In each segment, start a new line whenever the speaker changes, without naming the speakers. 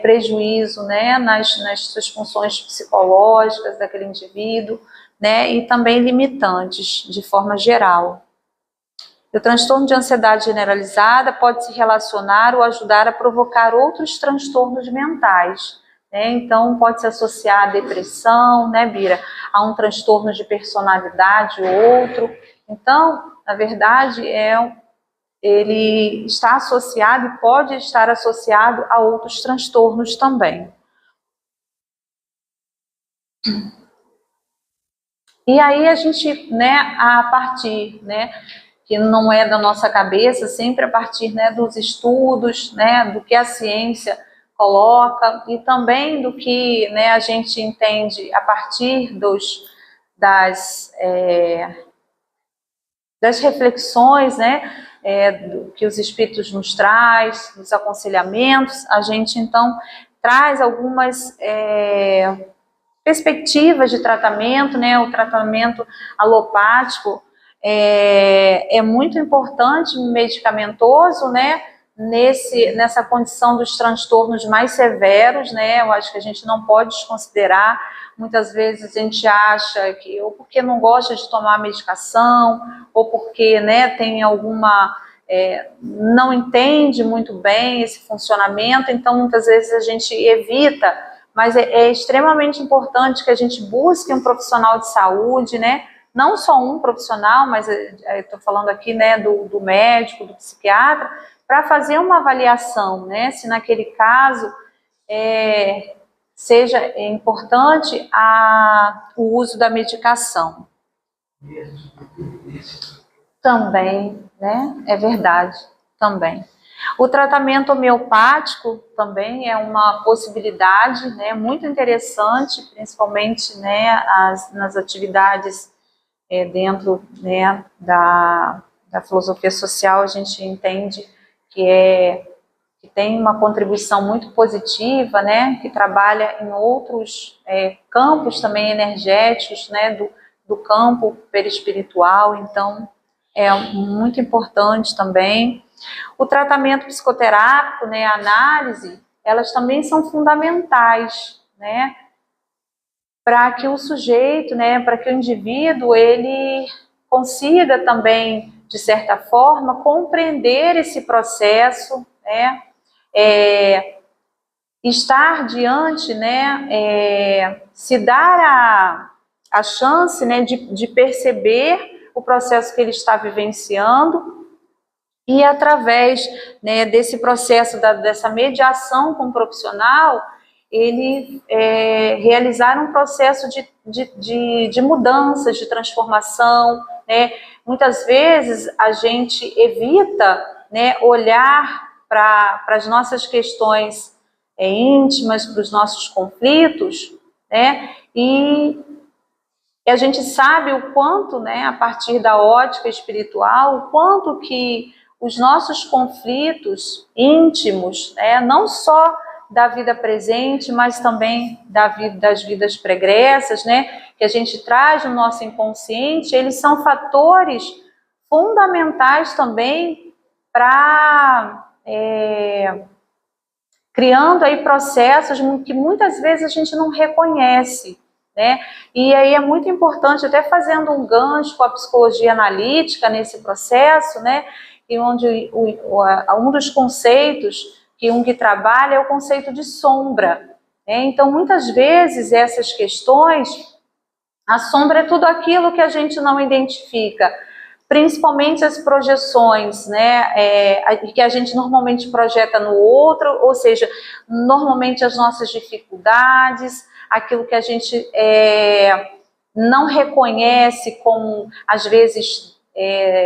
prejuízo, né, nas suas funções psicológicas daquele indivíduo, né, e também limitantes, de forma geral. O transtorno de ansiedade generalizada pode se relacionar ou ajudar a provocar outros transtornos mentais, né? Então, pode se associar à depressão, né, Bira? A um transtorno de personalidade ou outro. Então, na verdade, ele está associado e pode estar associado a outros transtornos também. E aí a gente, né, a partir, né, que não é da nossa cabeça, sempre a partir, né, dos estudos, né, do que a ciência coloca e também do que, né, a gente entende a partir das reflexões, né, que os espíritos nos traz, dos aconselhamentos, a gente então traz algumas perspectivas de tratamento, né, o tratamento alopático é muito importante, medicamentoso, né, nessa condição dos transtornos mais severos, né, eu acho que a gente não pode desconsiderar. Muitas vezes a gente acha que, ou porque não gosta de tomar medicação, ou porque, né, tem alguma, não entende muito bem esse funcionamento, então muitas vezes a gente evita, mas é extremamente importante que a gente busque um profissional de saúde, né, não só um profissional, mas estou falando aqui, né, do médico, do psiquiatra, para fazer uma avaliação, né, se naquele caso seja importante o uso da medicação. Também, né, é verdade, também. O tratamento homeopático também é uma possibilidade, né, muito interessante, principalmente, né, nas atividades dentro, né, da filosofia social. A gente entende que tem uma contribuição muito positiva, né, que trabalha em outros campos também energéticos, né, do campo perispiritual, então é muito importante também. O tratamento psicoterápico, né, a análise, elas também são fundamentais, né, para que o sujeito, né, para que o indivíduo, ele consiga também, de certa forma, compreender esse processo, né, estar diante, né, se dar a chance, né, de perceber o processo que ele está vivenciando e através, né, desse processo, dessa mediação com o profissional, ele realizar um processo de mudanças, de transformação, né? Muitas vezes a gente evita, né, olhar para as nossas questões íntimas, para os nossos conflitos, né? E a gente sabe o quanto, né, a partir da ótica espiritual, o quanto que os nossos conflitos íntimos, né, não só da vida presente, mas também das vidas pregressas, né, que a gente traz no nosso inconsciente, eles são fatores fundamentais também para criando aí processos que muitas vezes a gente não reconhece, né? E aí é muito importante, até fazendo um gancho com a psicologia analítica nesse processo, né? E onde um dos conceitos que Jung trabalha é o conceito de sombra, né? Então, muitas vezes essas questões, a sombra é tudo aquilo que a gente não identifica, principalmente as projeções, né, que a gente normalmente projeta no outro, ou seja, normalmente as nossas dificuldades, aquilo que a gente não reconhece como, às vezes,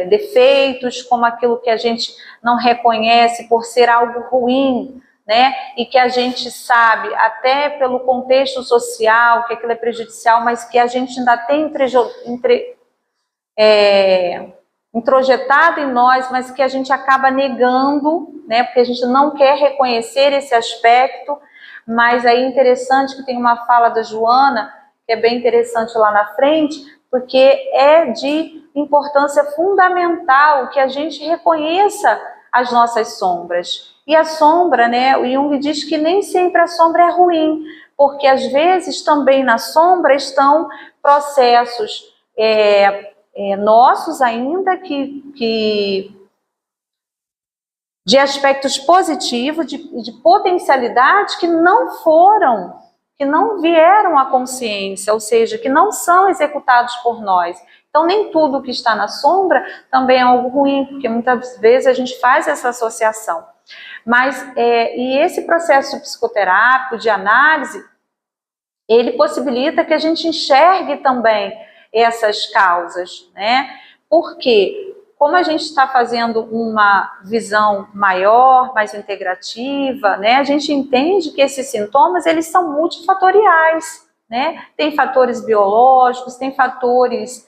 defeitos, como aquilo que a gente não reconhece por ser algo ruim, né, e que a gente sabe, até pelo contexto social, que aquilo é prejudicial, mas que a gente ainda tem introjetado em nós, mas que a gente acaba negando, né, porque a gente não quer reconhecer esse aspecto. Mas aí é interessante que tem uma fala da Joana, que é bem interessante lá na frente, porque é de importância fundamental que a gente reconheça as nossas sombras. E a sombra, né, o Jung diz que nem sempre a sombra é ruim, porque às vezes também na sombra estão processos nossos ainda que de aspectos positivos, de potencialidade que não vieram à consciência, ou seja, que não são executados por nós. Então, nem tudo que está na sombra também é algo ruim, porque muitas vezes a gente faz essa associação. Mas, e esse processo psicoterápico, de análise, ele possibilita que a gente enxergue também essas causas, né? Porque, como a gente está fazendo uma visão maior, mais integrativa, né? A gente entende que esses sintomas, eles são multifatoriais, né? Tem fatores biológicos, tem fatores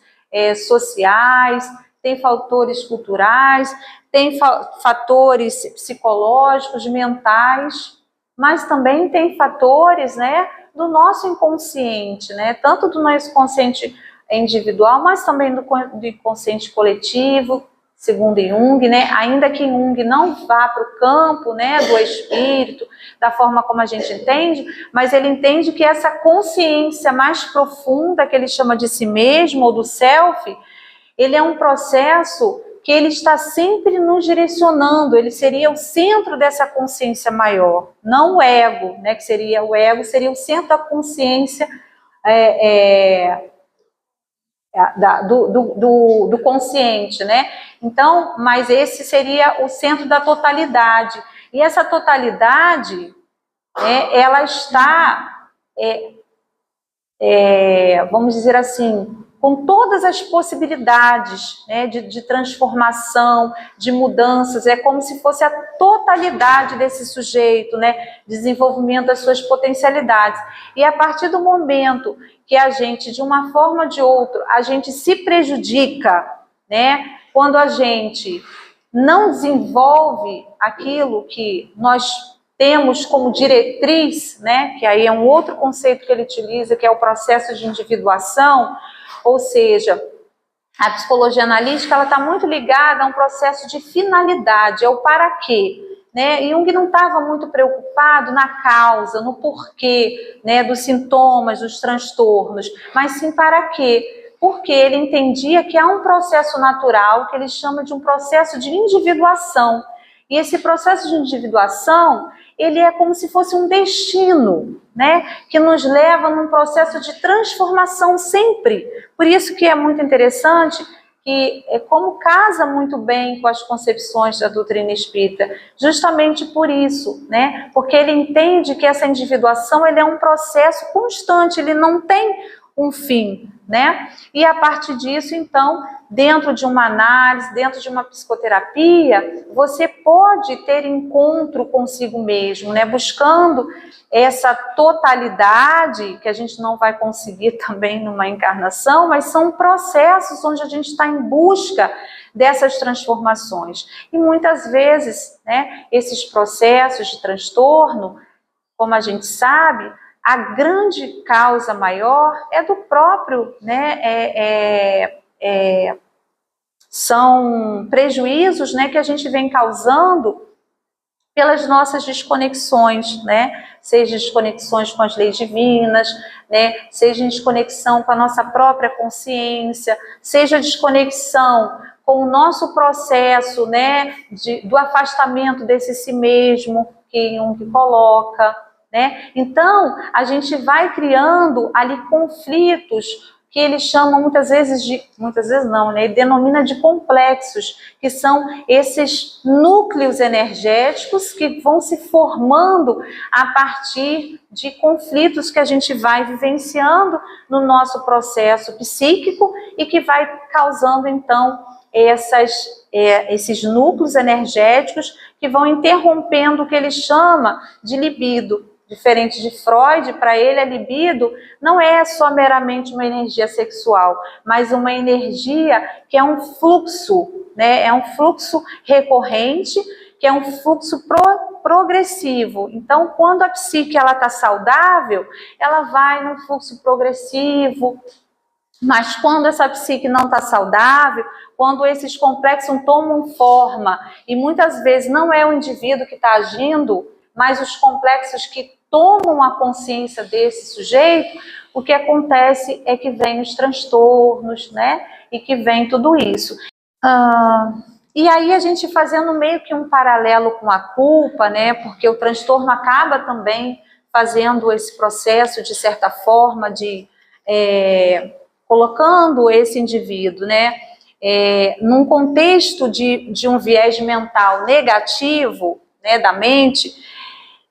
sociais, tem fatores culturais, tem fatores psicológicos, mentais, mas também tem fatores, né, do nosso inconsciente, né, tanto do nosso inconsciente individual, mas também do inconsciente coletivo, segundo Jung, né, ainda que Jung não vá para o campo, né, do espírito, da forma como a gente entende, mas ele entende que essa consciência mais profunda, que ele chama de si mesmo, ou do self, ele é um processo que ele está sempre nos direcionando, ele seria o centro dessa consciência maior, não o ego, né, que seria o ego, seria o centro da consciência do consciente, né? Então, mas esse seria o centro da totalidade. E essa totalidade, ela está, vamos dizer assim, com todas as possibilidades, né, de transformação, de mudanças, é como se fosse a totalidade desse sujeito, né, desenvolvimento das suas potencialidades. E a partir do momento que a gente, de uma forma ou de outra, a gente se prejudica, né, quando a gente não desenvolve aquilo que nós temos como diretriz, né, que aí é um outro conceito que ele utiliza, que é o processo de individuação. Ou seja, a psicologia analítica ela está muito ligada a um processo de finalidade, é o para quê. Né? Jung não estava muito preocupado na causa, no porquê, né, dos sintomas, dos transtornos, mas sim para quê. Porque ele entendia que há um processo natural que ele chama de um processo de individuação. E esse processo de individuação, ele é como se fosse um destino, né, que nos leva num processo de transformação sempre. Por isso que é muito interessante que como casa muito bem com as concepções da doutrina espírita, justamente por isso, né, porque ele entende que essa individuação ele é um processo constante, ele não tem um fim, né? E a partir disso, então, dentro de uma análise, dentro de uma psicoterapia, você pode ter encontro consigo mesmo, né? Buscando essa totalidade, que a gente não vai conseguir também numa encarnação, mas são processos onde a gente está em busca dessas transformações. E muitas vezes, né, esses processos de transtorno, como a gente sabe, a grande causa maior é do próprio, né, são prejuízos, né, que a gente vem causando pelas nossas desconexões, né, seja desconexões com as leis divinas, né, seja desconexão com a nossa própria consciência, seja desconexão com o nosso processo, né, do afastamento desse si mesmo que Jung coloca, né? Então, a gente vai criando ali conflitos que ele chama muitas vezes não, né? Ele denomina de complexos, que são esses núcleos energéticos que vão se formando a partir de conflitos que a gente vai vivenciando no nosso processo psíquico e que vai causando, então, esses núcleos energéticos que vão interrompendo o que ele chama de libido. Diferente de Freud, para ele a libido não é só meramente uma energia sexual, mas uma energia que é um fluxo, né? É um fluxo recorrente, que é um fluxo progressivo. Então, quando a psique ela está saudável, ela vai num fluxo progressivo. Mas quando essa psique não está saudável, quando esses complexos tomam forma, e muitas vezes não é o indivíduo que está agindo, mas os complexos que tomam a consciência desse sujeito, o que acontece é que vem os transtornos, né? E que vem tudo isso. E aí a gente fazendo meio que um paralelo com a culpa, né? Porque o transtorno acaba também fazendo esse processo, de certa forma, de colocando esse indivíduo, né? Num contexto de um viés mental negativo, né, da mente,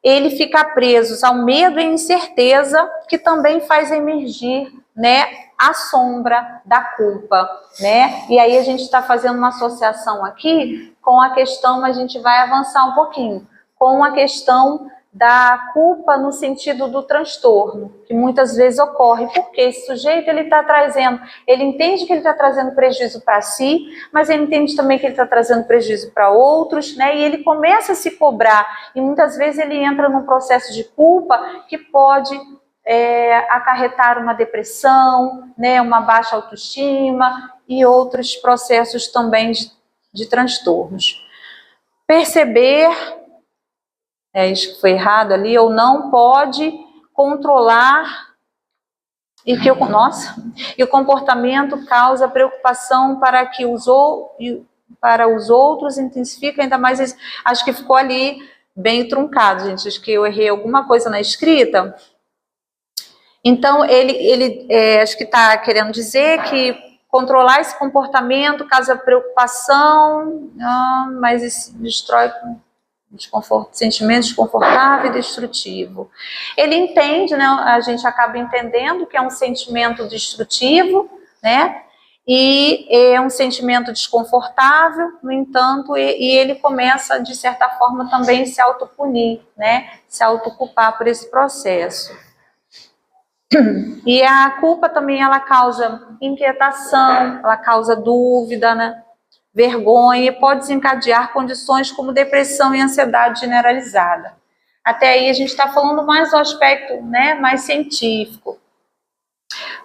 ele fica preso ao medo e incerteza, que também faz emergir, né, a sombra da culpa, né? E aí a gente está fazendo uma associação aqui com a questão, a gente vai avançar um pouquinho, com a questão da culpa no sentido do transtorno, que muitas vezes ocorre, porque esse sujeito, ele está trazendo, ele entende que ele está trazendo prejuízo para si, mas ele entende também que ele está trazendo prejuízo para outros, né? E ele começa a se cobrar, e muitas vezes ele entra num processo de culpa que pode acarretar uma depressão, né? Uma baixa autoestima e outros processos também de transtornos. Perceber isso que foi errado ali, ou não pode controlar, e que o comportamento causa preocupação para os outros, intensifica ainda mais. Acho que ficou ali bem truncado, gente. Acho que eu errei alguma coisa na escrita. Então, ele acho que está querendo dizer que controlar esse comportamento causa preocupação, mas isso destrói sentimento desconfortável e destrutivo. Ele entende, né? A gente acaba entendendo que é um sentimento destrutivo, né? E é um sentimento desconfortável, no entanto, e ele começa, de certa forma, também a se autopunir, né? Se autoculpar por esse processo. E a culpa também, ela causa inquietação, ela causa dúvida, né? Vergonha, e pode desencadear condições como depressão e ansiedade generalizada. Até aí a gente está falando mais do aspecto, né, mais científico.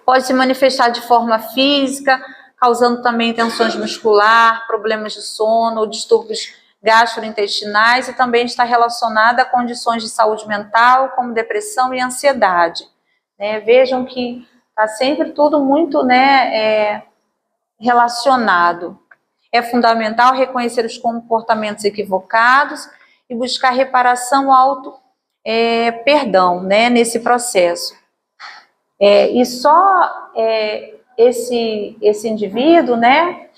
Pode se manifestar de forma física, causando também tensões muscular, problemas de sono ou distúrbios gastrointestinais, e também está relacionada a condições de saúde mental, como depressão e ansiedade. Vejam que está sempre tudo muito, né, relacionado. É fundamental reconhecer os comportamentos equivocados e buscar reparação, perdão, né, nesse processo. E só esse indivíduo, né,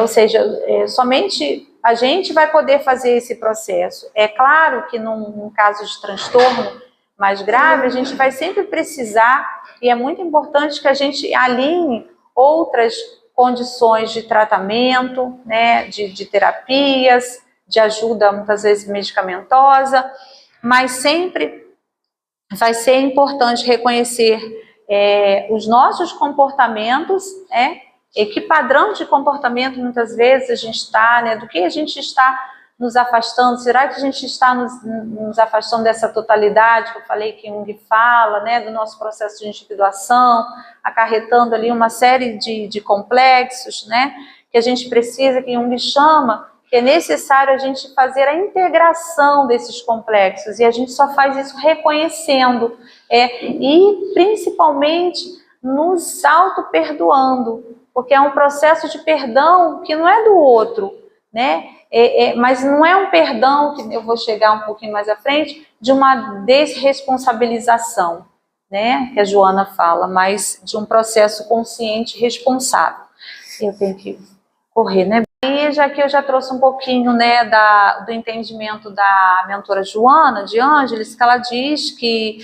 ou seja, somente a gente vai poder fazer esse processo. É claro que num caso de transtorno mais grave, a gente vai sempre precisar, e é muito importante que a gente alinhe outras condições de tratamento, né, de terapias, de ajuda muitas vezes medicamentosa, mas sempre vai ser importante reconhecer os nossos comportamentos, né, que padrão de comportamento muitas vezes a gente está, né, do que a gente está nos afastando. Será que a gente está nos afastando dessa totalidade que eu falei que Jung fala, né, do nosso processo de individuação, acarretando ali uma série de complexos, né, que a gente precisa, que Jung chama, que é necessário a gente fazer a integração desses complexos, e a gente só faz isso reconhecendo, e principalmente nos auto-perdoando, porque é um processo de perdão que não é do outro, né? Mas não é um perdão, que eu vou chegar um pouquinho mais à frente, de uma desresponsabilização, né, que a Joana fala, mas de um processo consciente e responsável. Eu tenho que correr, né? E já que eu já trouxe um pouquinho, né, do entendimento da mentora Joana de Ângeles, que ela diz que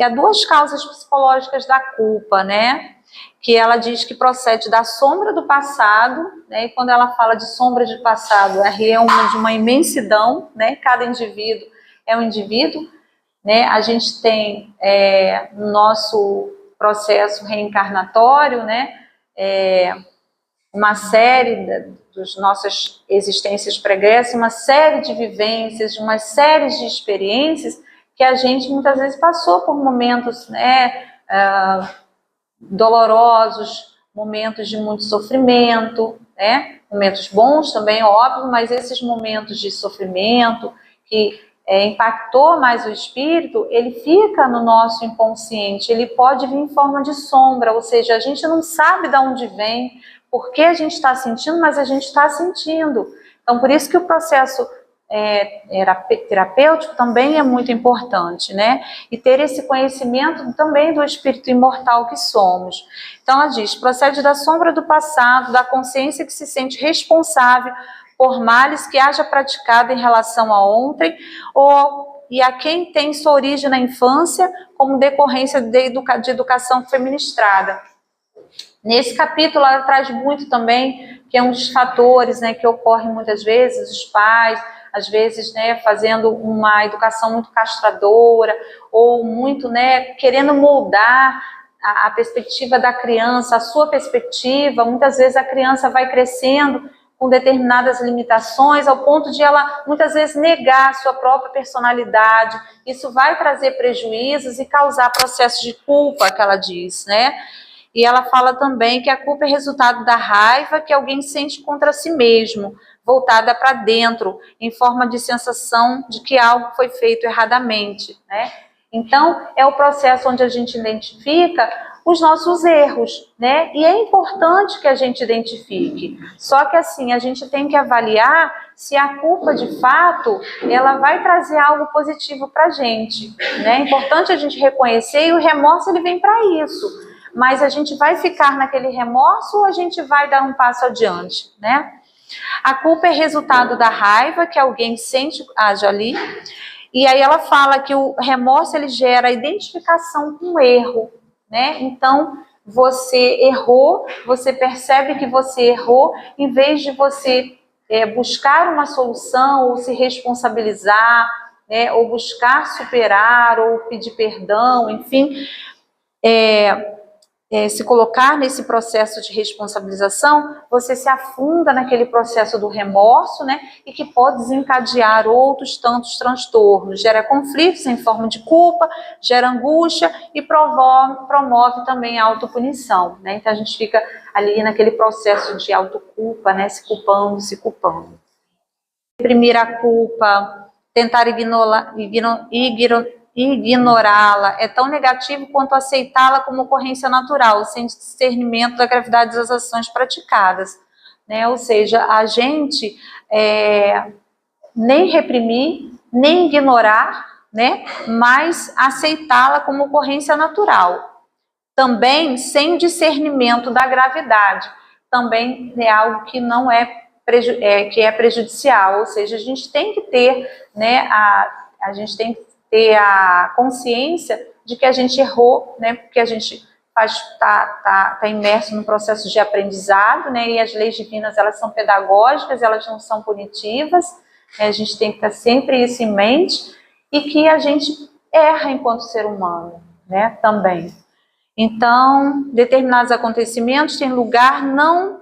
há duas causas psicológicas da culpa, né? Que ela diz que procede da sombra do passado, né? E quando ela fala de sombra de passado, é de uma imensidão, né? Cada indivíduo é um indivíduo, né? A gente tem no nosso processo reencarnatório, né, uma série das nossas existências pregressas, uma série de vivências, uma série de experiências que a gente muitas vezes passou por momentos, né, dolorosos, momentos de muito sofrimento, né? Momentos bons também, óbvio, mas esses momentos de sofrimento que impactou mais o espírito, ele fica no nosso inconsciente, ele pode vir em forma de sombra, ou seja, a gente não sabe de onde vem, por que a gente está sentindo, mas a gente está sentindo. Então, por isso que o processo terapêutico também é muito importante, né? E ter esse conhecimento também do espírito imortal que somos. Então, ela diz, procede da sombra do passado, da consciência que se sente responsável por males que haja praticado em relação a ontem, e a quem tem sua origem na infância, como decorrência de educação que foi ministrada. Nesse capítulo, ela traz muito também, que é um dos fatores, né, que ocorre muitas vezes, os pais, às vezes, né, fazendo uma educação muito castradora, ou muito, né, querendo moldar a perspectiva da criança, a sua perspectiva. Muitas vezes a criança vai crescendo com determinadas limitações, ao ponto de ela, muitas vezes, negar a sua própria personalidade. Isso vai trazer prejuízos e causar processos de culpa, que ela diz, né? E ela fala também que a culpa é resultado da raiva que alguém sente contra si mesmo, voltada para dentro, em forma de sensação de que algo foi feito erradamente, né? Então, é o processo onde a gente identifica os nossos erros, né? E é importante que a gente identifique. Só que assim, a gente tem que avaliar se a culpa, de fato, ela vai trazer algo positivo para a gente, né? É importante a gente reconhecer, e o remorso, ele vem para isso. Mas a gente vai ficar naquele remorso ou a gente vai dar um passo adiante, né? A culpa é resultado da raiva que alguém sente, ali. E aí ela fala que o remorso, ele gera identificação com o erro, né? Então, você errou, você percebe que você errou, em vez de você buscar uma solução ou se responsabilizar, né? Ou buscar superar ou pedir perdão, enfim, se colocar nesse processo de responsabilização, você se afunda naquele processo do remorso, né, e que pode desencadear outros tantos transtornos, gera conflitos em forma de culpa, gera angústia e promove também a autopunição, né? Então a gente fica ali naquele processo de autoculpa, né, se culpando. Reprimir a culpa, tentar ignorá-la é tão negativo quanto aceitá-la como ocorrência natural, sem discernimento da gravidade das ações praticadas, né? Ou seja, a gente nem reprimir, nem ignorar, né? Mas aceitá-la como ocorrência natural. Também sem discernimento da gravidade, também é algo que não que é prejudicial, ou seja, a gente tem que ter, né, a gente tem que ter a consciência de que a gente errou, né, porque a gente está imerso no processo de aprendizado, né, e as leis divinas, elas são pedagógicas, elas não são punitivas, né, a gente tem que ter sempre isso em mente, e que a gente erra enquanto ser humano, né, também. Então, determinados acontecimentos têm lugar não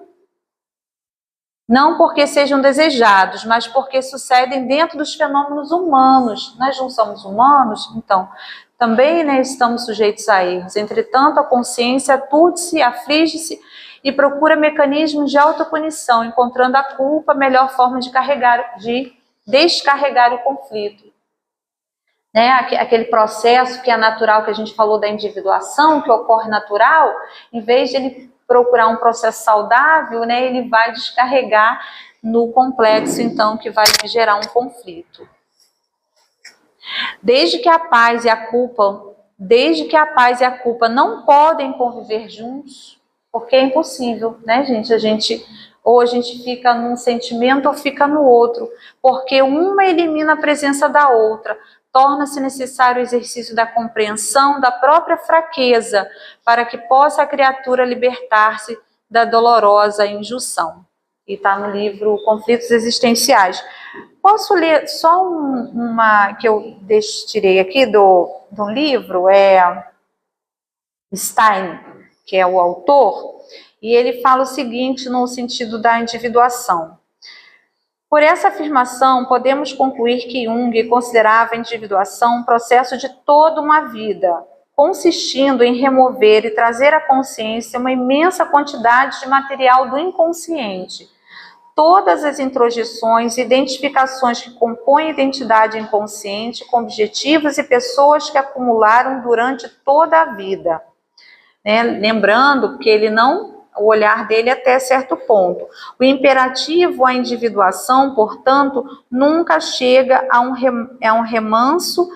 porque sejam desejados, mas porque sucedem dentro dos fenômenos humanos. Nós não somos humanos, então também, né, estamos sujeitos a erros. Entretanto, a consciência aturde-se, aflige-se e procura mecanismos de autopunição, encontrando a culpa a melhor forma de descarregar o conflito. Né, aquele processo que é natural, que a gente falou da individuação, que ocorre natural, em vez de ele procurar um processo saudável, né, ele vai descarregar no complexo, então, que vai gerar um conflito. Desde que a paz e a culpa não podem conviver juntos, porque é impossível, né, gente? Ou a gente fica num sentimento ou fica no outro, porque uma elimina a presença da outra. Torna-se necessário o exercício da compreensão da própria fraqueza, para que possa a criatura libertar-se da dolorosa injunção. E está no livro Conflitos Existenciais. Posso ler só uma que eu tirei aqui do livro, Stein, que é o autor, e ele fala o seguinte no sentido da individuação. Por essa afirmação, podemos concluir que Jung considerava a individuação um processo de toda uma vida, consistindo em remover e trazer à consciência uma imensa quantidade de material do inconsciente. Todas as introjeções e identificações que compõem a identidade inconsciente com objetivos e pessoas que acumularam durante toda a vida. Né? Lembrando que o olhar dele até certo ponto. O imperativo, a individuação, portanto, nunca chega a um remanso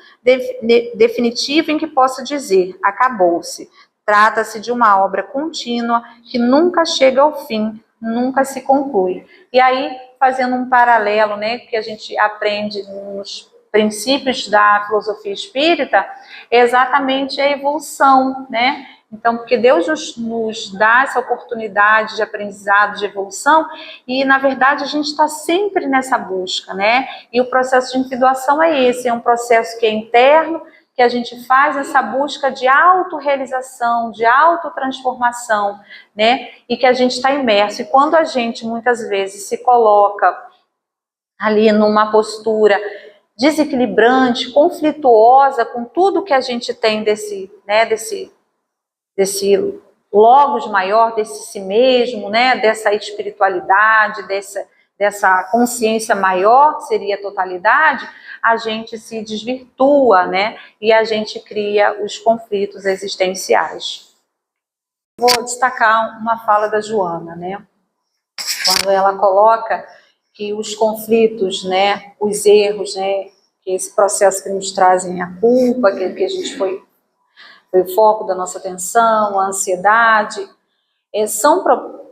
definitivo em que possa dizer, acabou-se. Trata-se de uma obra contínua que nunca chega ao fim, nunca se conclui. E aí, fazendo um paralelo, né, que a gente aprende nos princípios da filosofia espírita, é exatamente a evolução, né? Então, porque Deus nos dá essa oportunidade de aprendizado, de evolução, e na verdade a gente está sempre nessa busca, né? E o processo de individuação é esse, é um processo que é interno, que a gente faz essa busca de autorrealização, de autotransformação, né? E que a gente está imerso. E quando a gente muitas vezes se coloca ali numa postura desequilibrante, conflituosa com tudo que a gente tem desse logos maior, desse si mesmo, né? Dessa espiritualidade, dessa consciência maior, que seria a totalidade, a gente se desvirtua, né? E a gente cria os conflitos existenciais. Vou destacar uma fala da Joana, né? Quando ela coloca que os conflitos, né, os erros, né, que esse processo que nos trazem a culpa, que a gente foi o foco da nossa atenção, a ansiedade, são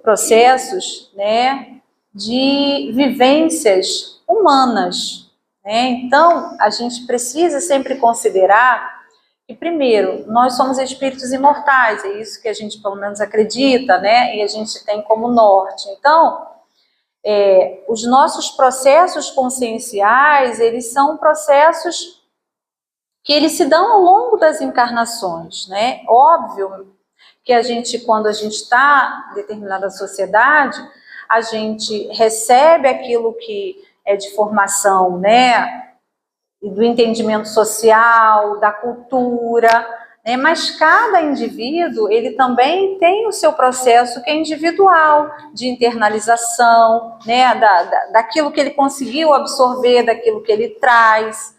processos, né, de vivências humanas, né? Então, a gente precisa sempre considerar que, primeiro, nós somos espíritos imortais, é isso que a gente pelo menos acredita, né? E a gente tem como norte. Então, os nossos processos conscienciais, eles são processos que eles se dão ao longo das encarnações, né? Óbvio que a gente, quando a gente está em determinada sociedade, a gente recebe aquilo que é de formação, né? E do entendimento social, da cultura, né? Mas cada indivíduo, ele também tem o seu processo que é individual, de internalização, né? Daquilo que ele conseguiu absorver, daquilo que ele traz.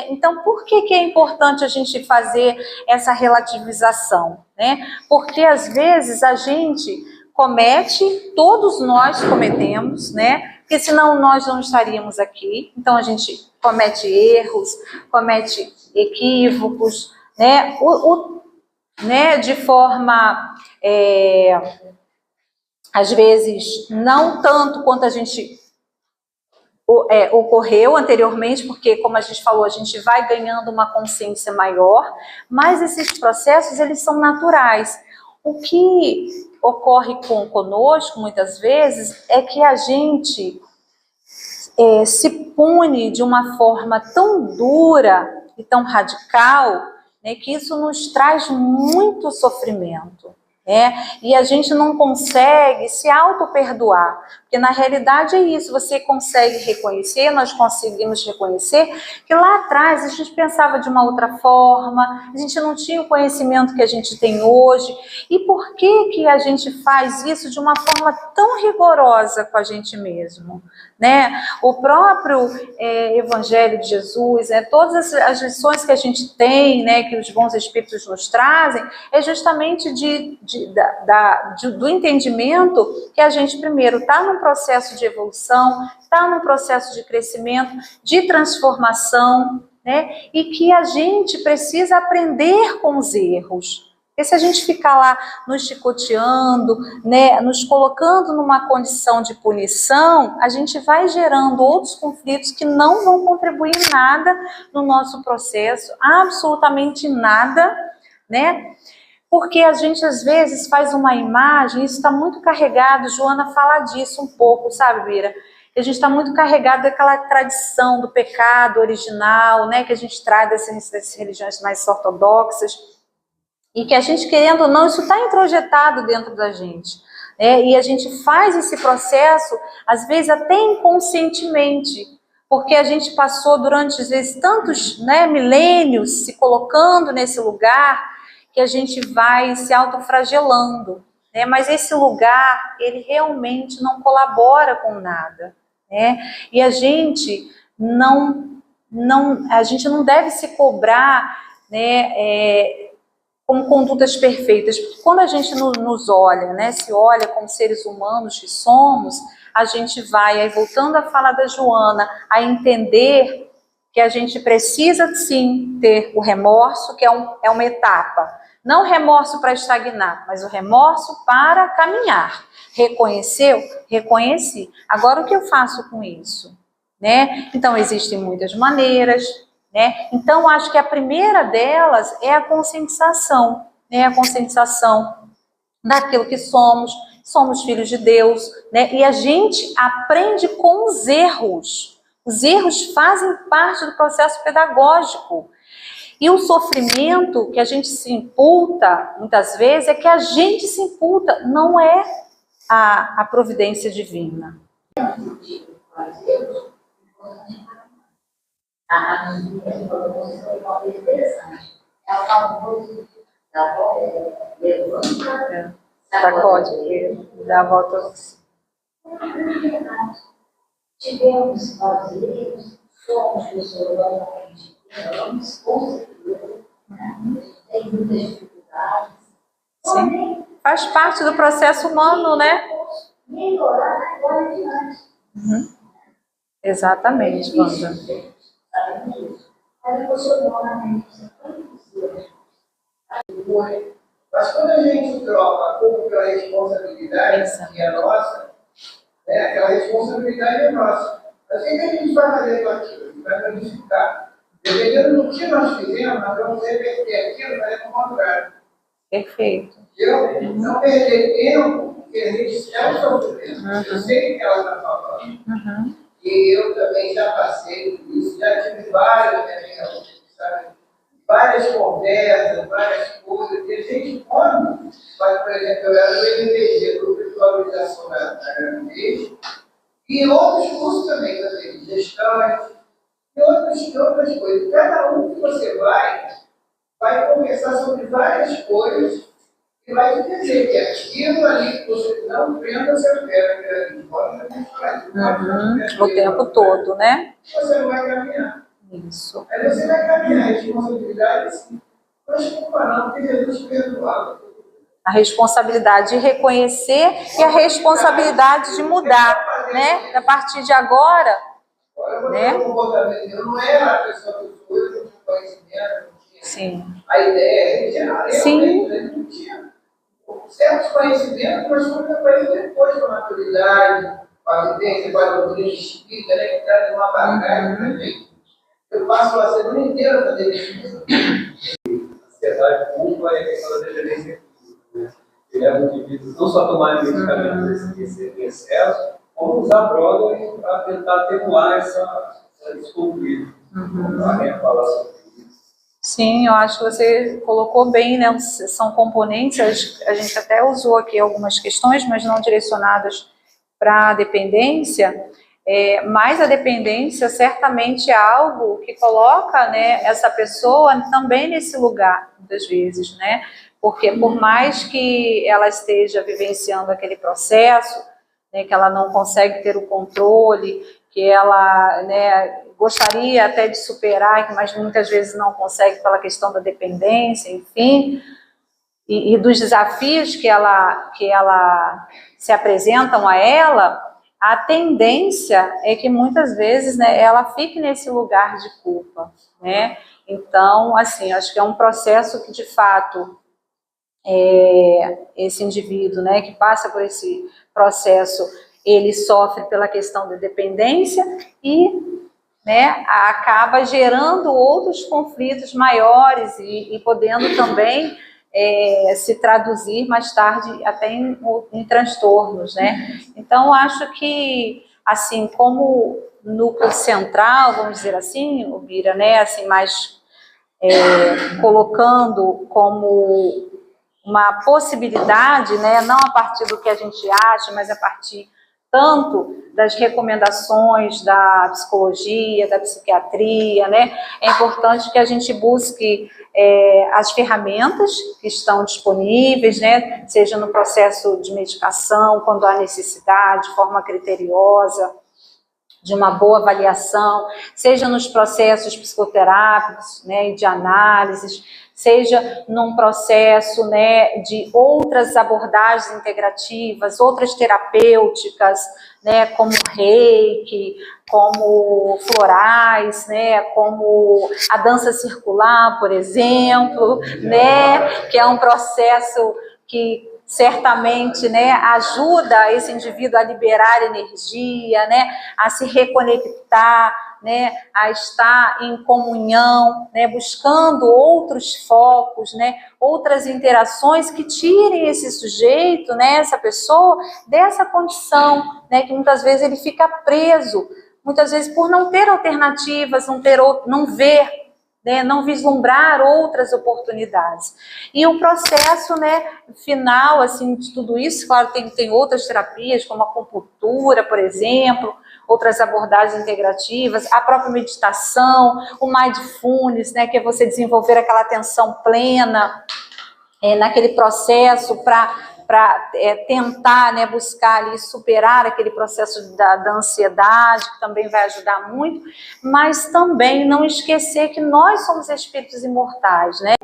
Então, por que é importante a gente fazer essa relativização, né? Porque às vezes a gente comete, todos nós cometemos, né? Porque senão nós não estaríamos aqui. Então a gente comete erros, comete equívocos, né? Né? De forma, às vezes, não tanto quanto a gente ocorreu anteriormente, porque, como a gente falou, a gente vai ganhando uma consciência maior, mas esses processos, eles são naturais. O que ocorre conosco, muitas vezes, é que a gente se pune de uma forma tão dura e tão radical, né, que isso nos traz muito sofrimento. E a gente não consegue se auto-perdoar, porque na realidade é isso, você consegue reconhecer, nós conseguimos reconhecer que lá atrás a gente pensava de uma outra forma, a gente não tinha o conhecimento que a gente tem hoje, e por que a gente faz isso de uma forma tão rigorosa com a gente mesmo? Né? O próprio Evangelho de Jesus, todas as lições que a gente tem, né, que os bons espíritos nos trazem, é justamente do entendimento que a gente primeiro está num processo de evolução, está num processo de crescimento, de transformação, né, e que a gente precisa aprender com os erros. Porque se a gente ficar lá nos chicoteando, né, nos colocando numa condição de punição, a gente vai gerando outros conflitos que não vão contribuir em nada no nosso processo, absolutamente nada, né? Porque a gente às vezes faz uma imagem, isso está muito carregado, Joana fala disso um pouco, sabe, Bira? A gente está muito carregado daquela tradição do pecado original, né, que a gente traz dessas religiões mais ortodoxas, e que a gente, querendo ou não, isso está introjetado dentro da gente. E a gente faz esse processo, às vezes até inconscientemente, porque a gente passou durante, às vezes, tantos, né, milênios se colocando nesse lugar, que a gente vai se autoflagelando, né? Mas esse lugar, ele realmente não colabora com nada, né? E a gente a gente não deve se cobrar, né, como condutas perfeitas, porque quando a gente nos olha, né, se olha como seres humanos que somos, a gente vai, aí voltando à fala da Joana, a entender que a gente precisa sim ter o remorso, que é uma etapa, não remorso para estagnar, mas o remorso para caminhar. Reconheceu? Reconheci. Agora o que eu faço com isso? Né? Então existem muitas maneiras, né? Então acho que a primeira delas é a conscientização, né? A conscientização daquilo que somos filhos de Deus, né? E a gente aprende com os erros. Os erros fazem parte do processo pedagógico. E o sofrimento que a gente se imputa, muitas vezes, é que a gente se imputa, não é a providência divina.
A minha foi uma coisa interessante. Ela falou levanta,
Sacode, dá a volta.
Tivemos prazeres, somos pessoas normalmente erramos, com certeza, tem muitas dificuldades.
Sim, faz parte do processo humano, né?
Melhorar agora adiante.
Exatamente, Wanda.
Mas quando a gente troca a culpa pela responsabilidade, que é nossa, né, aquela responsabilidade é nossa. Mas o que a gente vai fazer com aquilo? A gente vai modificar. Dependendo do que nós fizemos, nós vamos reverter aquilo e fazer o contrário.
Perfeito.
Não perder tempo, porque a gente é um sofrimento. Eu sei o que ela está falando. E eu também já passei por isso, já tive várias conversas, várias coisas. E a gente, quando, por exemplo, eu era do MPG, Grupo de Valorização da Gravidez, e outros cursos também, de gestão, e outras coisas. Cada um que você vai conversar sobre várias coisas e vai te dizer que aquilo ali que você não prenda seu pé,
O tempo todo, né?
você não vai caminhar.
Isso.
Aí você vai caminhar, a responsabilidade assim. Mas culpa não, porque Jesus perdoava.
A responsabilidade de reconhecer e a responsabilidade de mudar, né? A partir de agora, né?
O comportamento, eu não era a pessoa que foi, eu tinha conhecimento, não tinha
Sim.
a ideia,
Sim.
Não tinha certos conhecimentos, mas foi depois com a maturidade, com a vivência, com a doutrina espírita, né, que traz uma bagagem para a gente. Eu passo a semana inteira fazendo isso. A ansiedade culpa é a questão da dependência química, né? Que leva o indivíduo não só a tomar medicamentos em excesso, como usar drogas para tentar atenuar esse conflito. Alguém fala sobre isso?
Sim, eu acho que você colocou bem, né? São componentes, a gente até usou aqui algumas questões, mas não direcionadas para a dependência, mas a dependência certamente é algo que coloca, né, essa pessoa também nesse lugar, muitas vezes, né? Porque por mais que ela esteja vivenciando aquele processo, né, que ela não consegue ter o controle, que ela, né, gostaria até de superar, mas muitas vezes não consegue pela questão da dependência, enfim, e dos desafios que ela se apresentam a ela, a tendência é que muitas vezes, né, ela fique nesse lugar de culpa, né? Então, assim, acho que é um processo que de fato esse indivíduo, né, que passa por esse processo, ele sofre pela questão da dependência e, né, acaba gerando outros conflitos maiores e podendo também se traduzir mais tarde até em transtornos, né? Então, acho que, assim, como núcleo central, vamos dizer assim, o Bira, né, assim, mais colocando como uma possibilidade, né, não a partir do que a gente acha, mas a partir tanto das recomendações da psicologia, da psiquiatria, né? É importante que a gente busque as ferramentas que estão disponíveis, né? Seja no processo de medicação, quando há necessidade, de forma criteriosa, de uma boa avaliação, seja nos processos psicoterápicos, né, de análises, seja num processo, né, de outras abordagens integrativas, outras terapêuticas, né, como reiki, como florais, né, como a dança circular, por exemplo, né, que é um processo que certamente, né, ajuda esse indivíduo a liberar energia, né, a se reconectar, né, a estar em comunhão, né, buscando outros focos, né, outras interações que tirem esse sujeito, né, essa pessoa dessa condição, né, que muitas vezes ele fica preso, muitas vezes por não ter alternativas, não ver, né, não vislumbrar outras oportunidades. E o processo, né, final, assim, de tudo isso, claro, tem outras terapias, como a acupuntura, por exemplo, outras abordagens integrativas, a própria meditação, o mindfulness, né, que é você desenvolver aquela atenção plena naquele processo para tentar, né, buscar ali superar aquele processo da ansiedade, que também vai ajudar muito, mas também não esquecer que nós somos espíritos imortais, né?